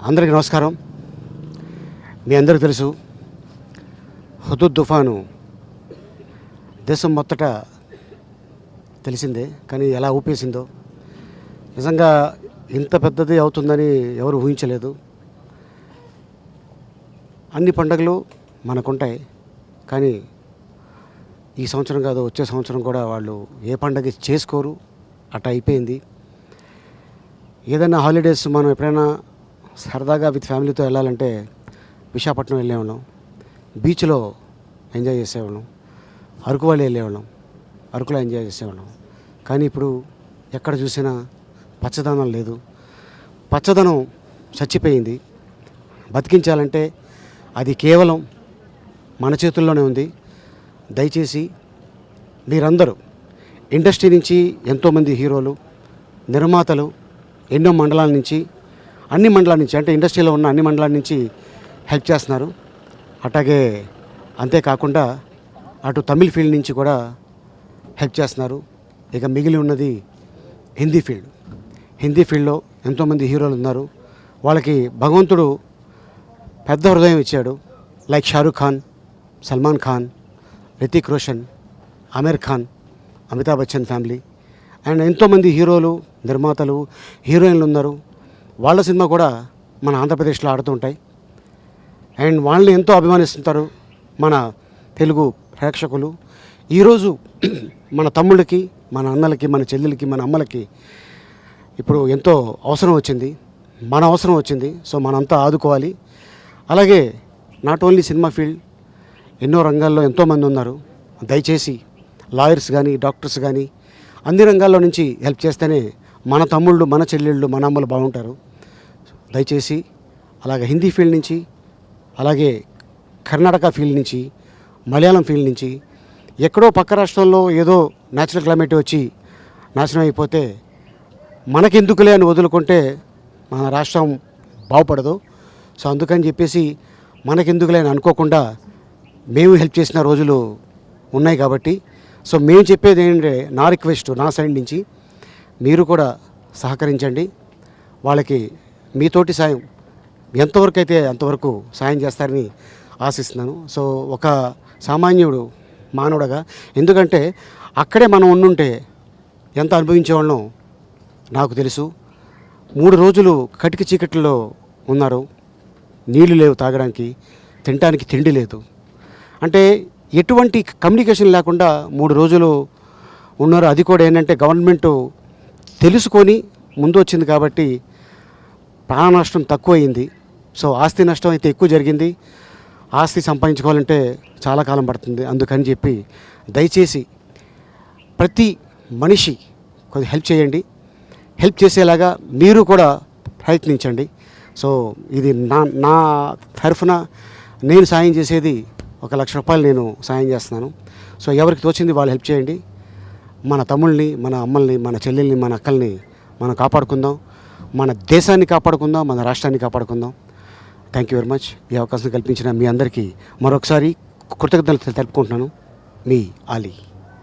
అందరికీ నమస్కారం. మీ అందరికీ తెలుసు, హుదూద్ తుఫాను దేశం మొత్తట తెలిసిందే. కానీ ఎలా ఊపేసిందో, నిజంగా ఇంత పెద్దది అవుతుందని ఎవరు ఊహించలేదు. అన్ని పండుగలు మనకుంటాయి, కానీ ఈ సంవత్సరం కాదు, వచ్చే సంవత్సరం కూడా వాళ్ళు ఏ పండుగ చేసుకోరు. అట్లా అయిపోయింది. ఏదైనా హాలిడేస్ మనం ఎప్పుడైనా సరదాగా విత్ ఫ్యామిలీతో వెళ్ళాలంటే విశాఖపట్నం వెళ్ళేవాళ్ళం, బీచ్లో ఎంజాయ్ చేసేవాళ్ళం, అరకు వాళ్ళు వెళ్ళేవాళ్ళం, అరకులో ఎంజాయ్ చేసేవాళ్ళం. కానీ ఇప్పుడు ఎక్కడ చూసినా పచ్చదనం లేదు. పచ్చదనం చచ్చిపోయింది. బతికించాలంటే అది కేవలం మన చేతుల్లోనే ఉంది. దయచేసి మీరందరూ ఇండస్ట్రీ నుంచి ఎంతోమంది హీరోలు, నిర్మాతలు ఎన్నో మండలాల నుంచి, అన్ని మండలాల నుంచి, అంటే ఇండస్ట్రీలో ఉన్న అన్ని మండలాల నుంచి హెల్ప్ చేస్తున్నారు. అట్లాగే అంతేకాకుండా అటు తమిళ్ ఫీల్డ్ నుంచి కూడా హెల్ప్ చేస్తున్నారు. ఇక మిగిలి ఉన్నది హిందీ ఫీల్డ్. హిందీ ఫీల్డ్లో ఎంతోమంది హీరోలు ఉన్నారు. వాళ్ళకి భగవంతుడు పెద్ద హృదయం ఇచ్చాడు. Like Shahrukh Khan, Salman Khan, Hrithik Roshan, Aamir Khan, Amitabh Bachchan family and ఎంతోమంది హీరోలు, నిర్మాతలు, హీరోయిన్లు ఉన్నారు. వాళ్ళ సినిమా కూడా మన ఆంధ్రప్రదేశ్లో ఆడుతుంటాయి. అండ్ వాళ్ళని ఎంతో అభిమానిస్తుంటారు మన తెలుగు ప్రేక్షకులు. ఈరోజు మన తమ్ముళ్ళకి, మన అన్నలకి, మన చెల్లెలకి, మన అమ్మలకి ఇప్పుడు ఎంతో అవసరం వచ్చింది, మన అవసరం వచ్చింది. సో మనంతా ఆదుకోవాలి. అలాగే నాట్ ఓన్లీ సినిమా ఫీల్డ్, ఎన్నో రంగాల్లో ఎంతోమంది ఉన్నారు. దయచేసి లాయర్స్ కానీ, డాక్టర్స్ కానీ అన్ని రంగాల్లో నుంచి హెల్ప్ చేస్తేనే మన తమ్ముళ్ళు, మన చెల్లెళ్ళు, మన అమ్మలు బాగుంటారు. దయచేసి అలాగే హిందీ ఫీల్డ్ నుంచి, అలాగే కర్ణాటక ఫీల్డ్ నుంచి, మలయాళం ఫీల్డ్ నుంచి, ఎక్కడో పక్క రాష్ట్రంలో ఏదో న్యాచురల్ క్లైమేట్ వచ్చి నాశనం అయిపోతే మనకెందుకులే అని వదులుకుంటే మన రాష్ట్రం బాగుపడదు. సో అందుకని చెప్పేసి మనకెందుకులే అని అనుకోకుండా మేము హెల్ప్ చేసిన రోజులు ఉన్నాయి. కాబట్టి సో మేము చెప్పేది ఏంటంటే, నా రిక్వెస్ట్, నా సైడ్ నుంచి మీరు కూడా సహకరించండి. వాళ్ళకి మీతోటి సాయం ఎంతవరకు అయితే అంతవరకు సాయం చేస్తారని ఆశిస్తున్నాను. సో ఒక సామాన్యుడు మానవుడుగా, ఎందుకంటే అక్కడే మనం ఉండుంటే ఎంత అనుభవించేవాళ్ళం నాకు తెలుసు. 3 రోజులు కటిక చీకట్లో ఉన్నారు. నీళ్లు లేవు తాగడానికి, తినడానికి తిండి లేదు. అంటే ఎటువంటి కమ్యూనికేషన్ లేకుండా 3 రోజులు ఉన్నారు. అది కూడా ఏంటంటే గవర్నమెంటు తెలుసుకొని ముందు వచ్చింది కాబట్టి ప్రాణ నష్టం తక్కువయింది. సో ఆస్తి నష్టం అయితే ఎక్కువ జరిగింది. ఆస్తి సంపాదించుకోవాలంటే చాలా కాలం పడుతుంది. అందుకని చెప్పి దయచేసి ప్రతి మనిషి కొద్దిగా హెల్ప్ చేయండి. హెల్ప్ చేసేలాగా మీరు కూడా ప్రయత్నించండి. సో ఇది నా తరఫున నేను సాయం చేసేది 1 లక్ష రూపాయలు నేను సాయం చేస్తున్నాను. సో ఎవరికి తోచింది వాళ్ళు హెల్ప్ చేయండి. మన తమ్ముళ్ళని, మన అమ్మల్ని, మన చెల్లెల్ని, మన అక్కల్ని మనం కాపాడుకుందాం. మన దేశాన్ని కాపాడుకుందాం, మన రాష్ట్రాన్ని కాపాడుకుందాం. Thank you very much. ఈ అవకాశం కల్పించిన మీ అందరికీ మరొకసారి కృతజ్ఞతలు తెలుపుకుంటున్నాను. మీ ఆలీ.